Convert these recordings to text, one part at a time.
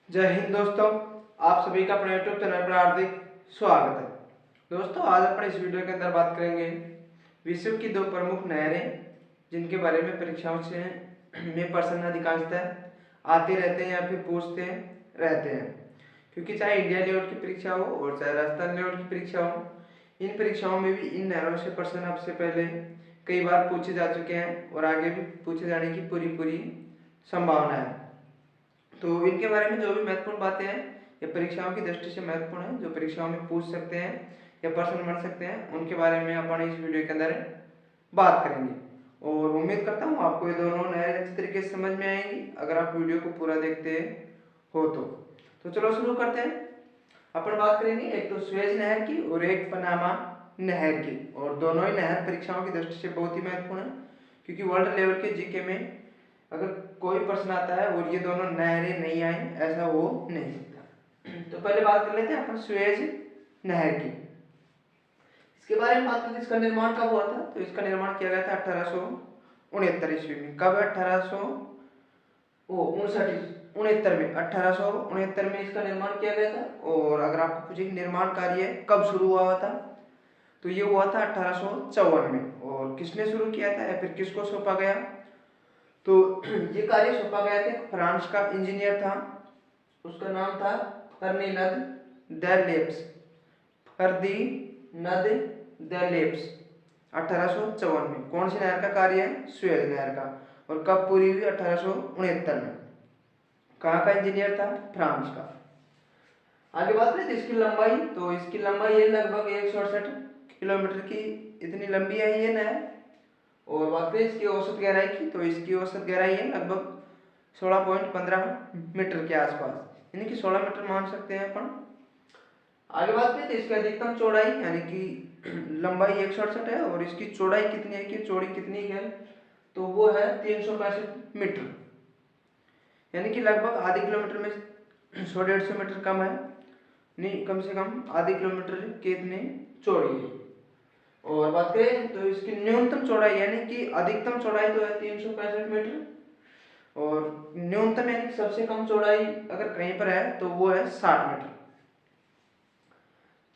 जय हिंद दोस्तों, आप सभी का अपने यूट्यूब चैनल पर हार्दिक स्वागत है। दोस्तों, आज अपन इस वीडियो के अंदर बात करेंगे विश्व की दो प्रमुख नहरें जिनके बारे में परीक्षाओं से में प्रश्न अधिकांशतः आते रहते हैं या फिर पूछते रहते हैं। क्योंकि चाहे इंडिया लेवल की परीक्षा हो और चाहे राजस्थान लेवल की परीक्षा हो, इन परीक्षाओं में भी इन नहरों से प्रश्न आपसे पहले कई बार पूछे जा चुके हैं और आगे भी पूछे जाने की पूरी संभावना है। तो इनके बारे में जो भी महत्वपूर्ण बातें हैं ये परीक्षाओं की दृष्टि से महत्वपूर्ण है, जो परीक्षाओं में पूछ सकते हैं या प्रश्न बन सकते हैं, उनके बारे में अपन इस वीडियो के अंदर बात करेंगे। और उम्मीद करता हूँ आपको ये दोनों नहरें अच्छी तरीके से समझ में आएंगी अगर आप वीडियो को पूरा देखते हो तो चलो शुरू करते हैं। अपन बात करेंगे एक तो स्वेज नहर की और एक पनामा नहर की, और दोनों ही नहर परीक्षाओं की दृष्टि से बहुत ही महत्वपूर्ण है। क्योंकि वर्ल्ड लेवल के जीके में अगर कोई प्रश्न आता है और ये दोनों नहरें नहीं आए, ऐसा हो नहीं सकता। तो पहले बात कर लेते हैं अपन स्वेज नहर की। इसके बारे में बात करें, इसका निर्माण कब हुआ था? तो इसका निर्माण किया गया था 1869 ईस्वी में। कब? 1869 में इसका निर्माण किया गया था। और अगर आपको पूछे निर्माण कार्य कब शुरू हुआ था, तो ये हुआ था 1854 में। और किसने शुरू किया था या फिर किसको सौंपा गया? तो ये कार्य सौंपा गया था फ्रांस का इंजीनियर था, उसका नाम था Ferdinand day lapse. Ferdinand day lapse 1854 में। कौन सी नहर का कार्य है? सुएज नहर का। और कब पूरी हुई? 1869 में। कहाँ का इंजीनियर था? फ्रांस का। आगे बात करें इसकी लंबाई, तो इसकी लंबाई है लगभग 168 किलोमीटर की, इतनी लंबी है ये नहर। और बात करें इसकी औसत गहराई की, तो इसकी औसत गहराई है लगभग 16.15 मीटर के आसपास, यानी कि 16 मीटर मान सकते हैं अपन। आगे बात करें तो इसकी अधिकतम चौड़ाई, यानी कि लंबाई 168 है और इसकी चौड़ाई कितनी है कि चौड़ी कितनी है, तो वो है 365 मीटर, यानी कि लगभग आधे किलोमीटर में 100-150 मीटर कम है, नहीं कम से कम आधे किलोमीटर के इतने चौड़ी है। और बात करें तो इसकी न्यूनतम चौड़ाई, यानी कि अधिकतम चौड़ाई तो है 365 मीटर, और न्यूनतम यानी सबसे कम चौड़ाई अगर कहीं पर है तो वो है 60 मीटर।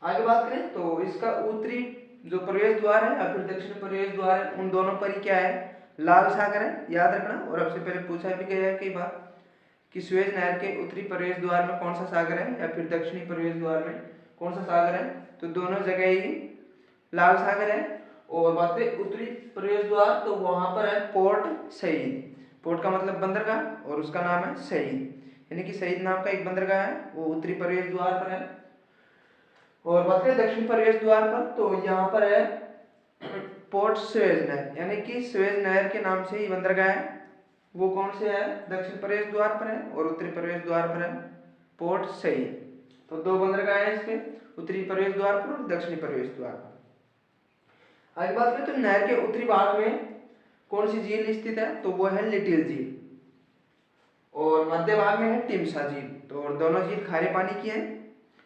आगे बात करें तो इसका उत्तरी जो प्रवेश द्वार है या फिर दक्षिण प्रवेश द्वार है, उन दोनों पर ही क्या है? लाल सागर है, याद रखना। और अब से पहले पूछा भी गया है कई बार कि सुएज नहर के उत्तरी प्रवेश द्वार में कौन सा सागर है या फिर दक्षिणी प्रवेश द्वार में कौन सा सागर है, तो दोनों जगह ही लाल सागर है। और बात करें उत्तरी प्रवेश द्वार, तो वहां पर है पोर्ट शहीद। पोर्ट का मतलब बंदरगाह और उसका नाम है शहीद, यानी कि शहीद नाम का एक बंदरगाह है, वो उत्तरी प्रवेश द्वार पर है। और बात करें दक्षिण प्रवेश द्वार पर, तो यहाँ पर है पोर्ट स्वेज नहर, यानी कि स्वेज नहर के नाम से ही बंदरगाह है। वो कौन से है? दक्षिण प्रवेश द्वार पर है, और उत्तरी प्रवेश द्वार पर है पोर्ट शहीद। तो दो बंदरगाह है इसके, उत्तरी प्रवेश द्वार पर और दक्षिणी प्रवेश द्वार पर। आगे बात करें तो नहर के उत्तरी भाग में कौन सी झील स्थित है, तो वो है लिटिल झील। और मध्य भाग में है टिमसा झील। तो और दोनों झील खारे पानी की है।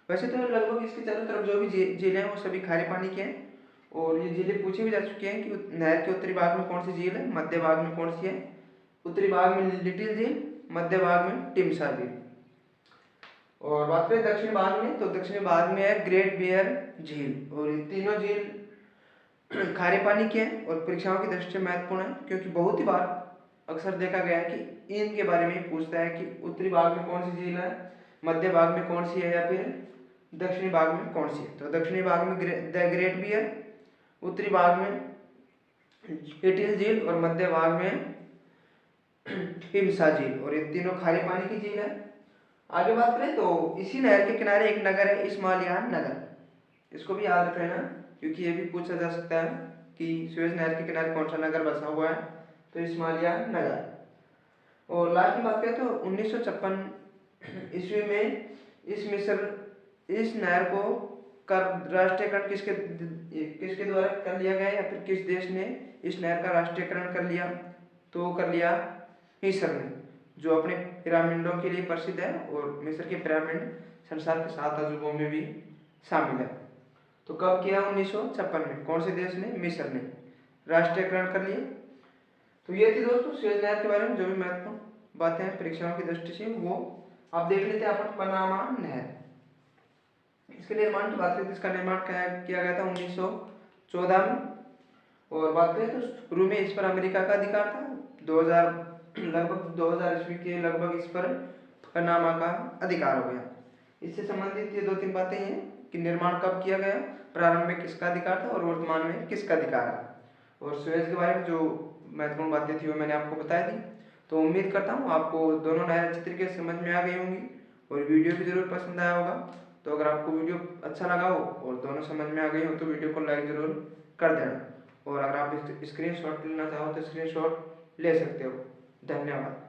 वैसे तो लगभग इसके चारों तरफ जो भी झीलें हैं वो सभी खारे पानी की हैं। और ये झीलें पूछी भी जा चुकी हैं कि नहर के उत्तरी भाग में कौन सी झील है, मध्य भाग में कौन सी है। उत्तरी भाग में लिटिल झील, मध्य भाग में टिमसा झील। और बात करें दक्षिण भाग में, तो दक्षिण भाग में है ग्रेट बियर झील। और ये तीनों झील खारे पानी के हैं और परीक्षाओं की दृष्टि से महत्वपूर्ण है, क्योंकि बहुत ही बार अक्सर देखा गया है कि इनके बारे में पूछता है कि उत्तरी भाग में कौन सी झील है, मध्य भाग में कौन सी है या फिर दक्षिणी भाग में कौन सी है। तो दक्षिणी भाग में द ग्रेट बियर, उत्तरी भाग में लिटिल झील और मध्य भाग में हिमसा झील। और ये तीनों खारे पानी की झील है। आगे बात करें तो इसी नहर के किनारे एक नगर है इस्माइलियान नगर, इसको भी याद रख लेना, क्योंकि ये भी पूछा जा सकता है कि सुएज नहर के किनारे कौन सा नगर बसा हुआ है, तो इस्माइलियान नगर। और लास्ट में बात करें तो 1956 ईस्वी में इस नहर को कर राष्ट्रीयकरण किसके द्वारा कर लिया गया या फिर किस देश ने इस नहर का राष्ट्रीयकरण कर लिया, तो कर लिया मिस्र ने, जो अपने पिरामिडों के लिए प्रसिद्ध है। और मिस्र के पिरामिड संसार के 7 अजूबों में भी शामिल है। तो कब किया? 1956 में। कौन से देश ने? मिस्र ने राष्ट्रीयकरण कर लिया। तो ये थी दोस्तों सुएज नहर के बारे में जो भी महत्वपूर्ण बातें हैं परीक्षाओं की दृष्टि से वो अब देख लेते हैं अपन पनामा नहर। इसके निर्माण की बात करें तो इसका निर्माण किया गया था 1914 में। और बात करें तो शुरू में इस पर अमेरिका का अधिकार था। 2000 लगभग 2000 ईस्वी के लगभग इस पर पनामा का अधिकार हो गया। इससे संबंधित ये 2-3 बातें हैं कि निर्माण कब किया गया, प्रारंभ में किसका अधिकार था और वर्तमान में किसका अधिकार है। और सुएज के बारे में जो महत्वपूर्ण बातें थी वो मैंने आपको बता दी। तो उम्मीद करता हूँ आपको दोनों नहर अच्छी तरीके से समझ में आ गई होंगी और वीडियो भी जरूर पसंद आया होगा। तो अगर आपको वीडियो अच्छा लगा हो और दोनों समझ में आ गई हो तो वीडियो को लाइक जरूर कर देना। और अगर आप स्क्रीनशॉट लेना चाहो तो स्क्रीनशॉट ले सकते हो। धन्यवाद।